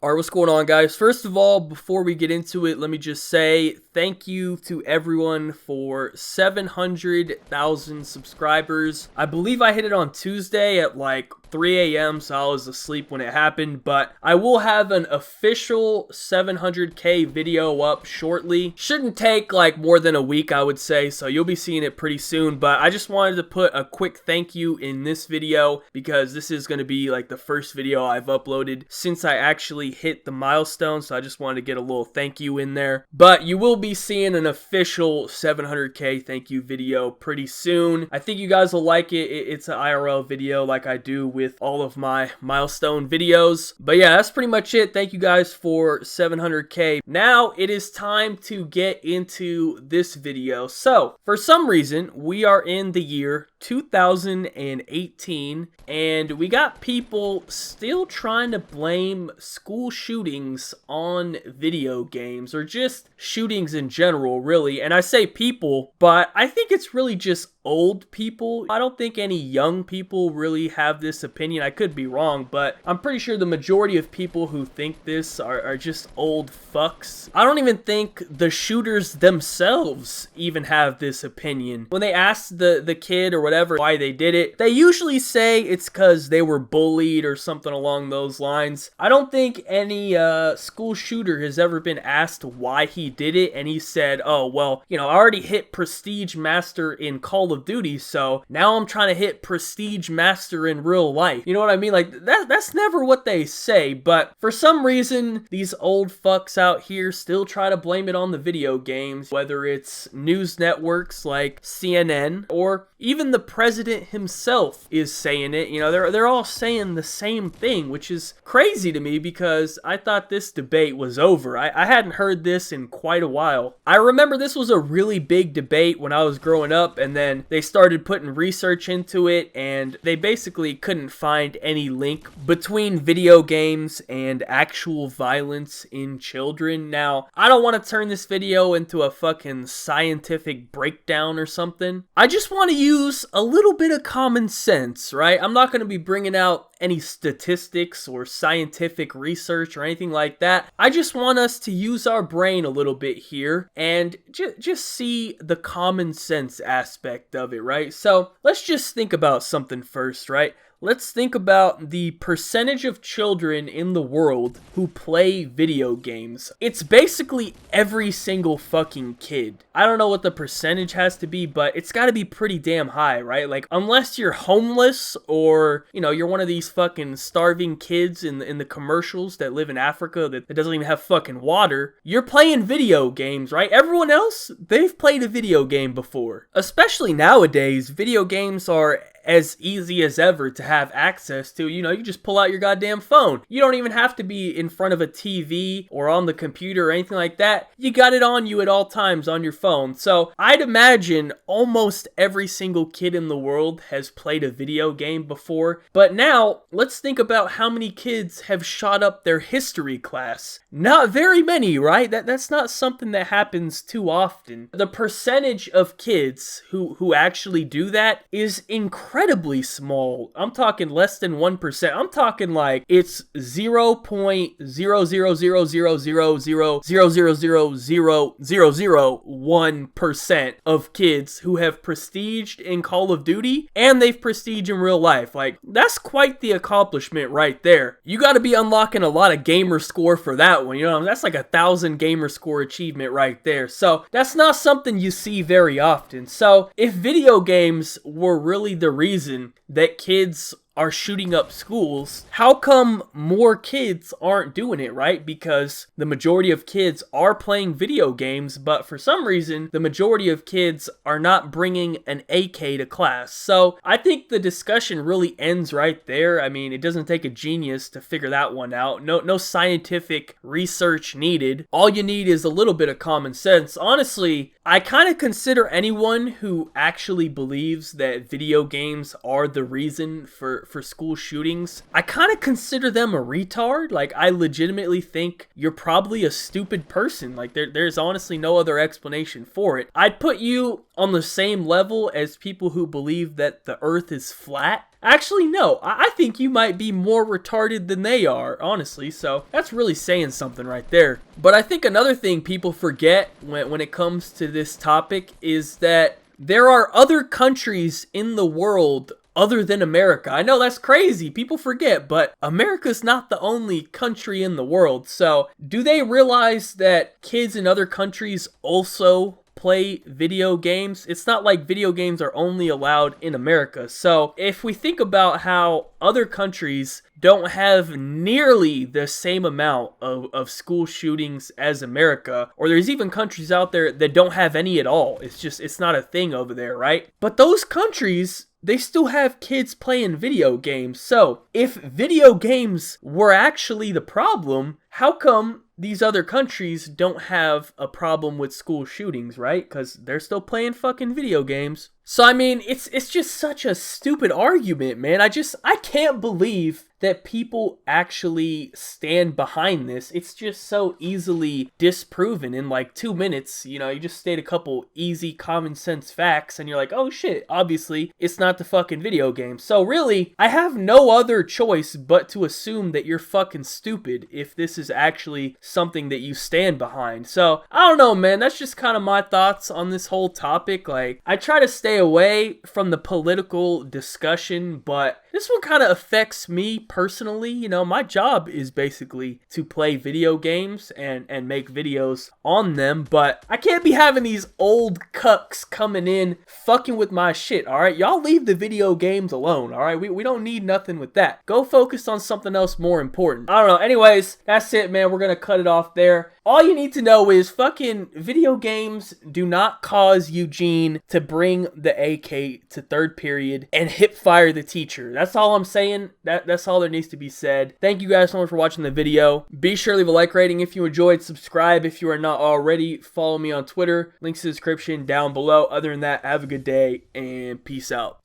Alright, what's going on, guys? First of all, before we get into it, let me just say thank you to everyone for 700,000 subscribers. I believe I hit it on Tuesday at like 3 a.m., so I was asleep when it happened, but I will have an official 700k video up shortly. Shouldn't take like more than a week, I would say, so you'll be seeing it pretty soon, but I just wanted to put a quick thank you in this video because this is going to be like the first video I've uploaded since I actually hit the milestone, so I just wanted to get a little thank you in there. But you will be seeing an official 700k thank you video pretty soon. I think you guys will like it. It's an IRL video like I do with all of my milestone videos. But yeah, that's pretty much it. Thank you guys for 700k. Now it is time to get into this video. So for some reason, we are in the year 2018 and we got people still trying to blame school shootings on video games, or just shootings in general, really. And I say people, but I think it's really just old people. I don't think any young people really have this opinion. I could be wrong, but I'm pretty sure the majority of people who think this are just old fucks. I don't even think the shooters themselves even have this opinion. When they ask the kid or whatever why they did it, they usually say it's because they were bullied or something along those lines. I don't think any school shooter has ever been asked why he did it and he said, oh, well, you know, I already hit Prestige Master in Call of Duty, so now I'm trying to hit Prestige Master in real life. You know what I mean? Like, that's never what they say, but for some reason, these old fucks out here still try to blame it on the video games, whether it's news networks like CNN, or even the president himself is saying it. You know, they're all saying the same thing, which is crazy to me because I thought this debate was over. I hadn't heard this in quite a while. I remember this was a really big debate when I was growing up, and then they started putting research into it, and they basically couldn't find any link between video games and actual violence in children. Now, I don't want to turn this video into a fucking scientific breakdown or something. I just want to use a little bit of common sense, right? I'm not going to be bringing out any statistics or scientific research or anything like that. I just want us to use our brain a little bit here and just see the common sense aspect of it, right? So let's just think about something first, right? Let's think about the percentage of children in the world who play video games. It's basically every single fucking kid. I don't know what the percentage has to be, but it's got to be pretty damn high, right? Like, unless you're homeless or, you know, you're one of these fucking starving kids in the commercials that live in Africa that doesn't even have fucking water, you're playing video games, right? Everyone else, they've played a video game before. Especially nowadays, video games are as easy as ever to have access to. You know, you just pull out your goddamn phone. You don't even have to be in front of a TV or on the computer or anything like that. You got it on you at all times on your phone. So I'd imagine almost every single kid in the world has played a video game before. But now let's think about how many kids have shot up their history class. Not very many, right? That's not something that happens too often. The percentage of kids who actually do that is incredibly small. I'm talking less than 1%. I'm talking like it's 0.0000000000001% of kids who have prestiged in Call of Duty and they've prestiged in real life. Like, that's quite the accomplishment right there. You got to be unlocking a lot of gamer score for that one. You know, that's like 1,000 gamer score achievement right there. So that's not something you see very often. So if video games were really the reason that kids are shooting up schools, how come more kids aren't doing it, right? Because the majority of kids are playing video games, but for some reason, the majority of kids are not bringing an AK to class. So I think the discussion really ends right there. I mean, it doesn't take a genius to figure that one out. No scientific research needed. All you need is a little bit of common sense. Honestly, I kind of consider anyone who actually believes that video games are the reason for school shootings, I kind of consider them a retard. Like, I legitimately think you're probably a stupid person. Like, there's honestly no other explanation for it. I'd put you on the same level as people who believe that the earth is flat. Actually, no. I think you might be more retarded than they are, honestly. So that's really saying something right there. But I think another thing people forget when it comes to this topic is that there are other countries in the world other than America. I know that's crazy. People forget, but America's not the only country in the world. So do they realize that kids in other countries also play video games? It's not like video games are only allowed in America. So if we think about how other countries don't have nearly the same amount of school shootings as America, or there's even countries out there that don't have any at all. It's not a thing over there, right? But those countries, they still have kids playing video games. So if video games were actually the problem, how come these other countries don't have a problem with school shootings, right? Because they're still playing fucking video games. So, I mean, it's just such a stupid argument, man. I can't believe that people actually stand behind this. It's just so easily disproven in like 2 minutes. You know, you just state a couple easy common sense facts and you're like, oh shit, obviously it's not the fucking video game. So really, I have no other choice but to assume that you're fucking stupid if this is actually something that you stand behind. So, I don't know, man. That's just kind of my thoughts on this whole topic. Like, I try to stay away from the political discussion, but this one kind of affects me personally. You know, my job is basically to play video games and make videos on them, but I can't be having these old cucks coming in fucking with my shit, alright? Y'all leave the video games alone, alright? We don't need nothing with that. Go focus on something else more important. I don't know. Anyways, that's it, man. We're gonna cut it off there. All you need to know is fucking video games do not cause Eugene to bring the AK to third period and hip fire the teacher. That's all I'm saying. That's all there needs to be said. Thank you guys so much for watching the video. Be sure to leave a like rating if you enjoyed. Subscribe if you are not already. Follow me on Twitter. Links in the description down below. Other than that, have a good day and peace out.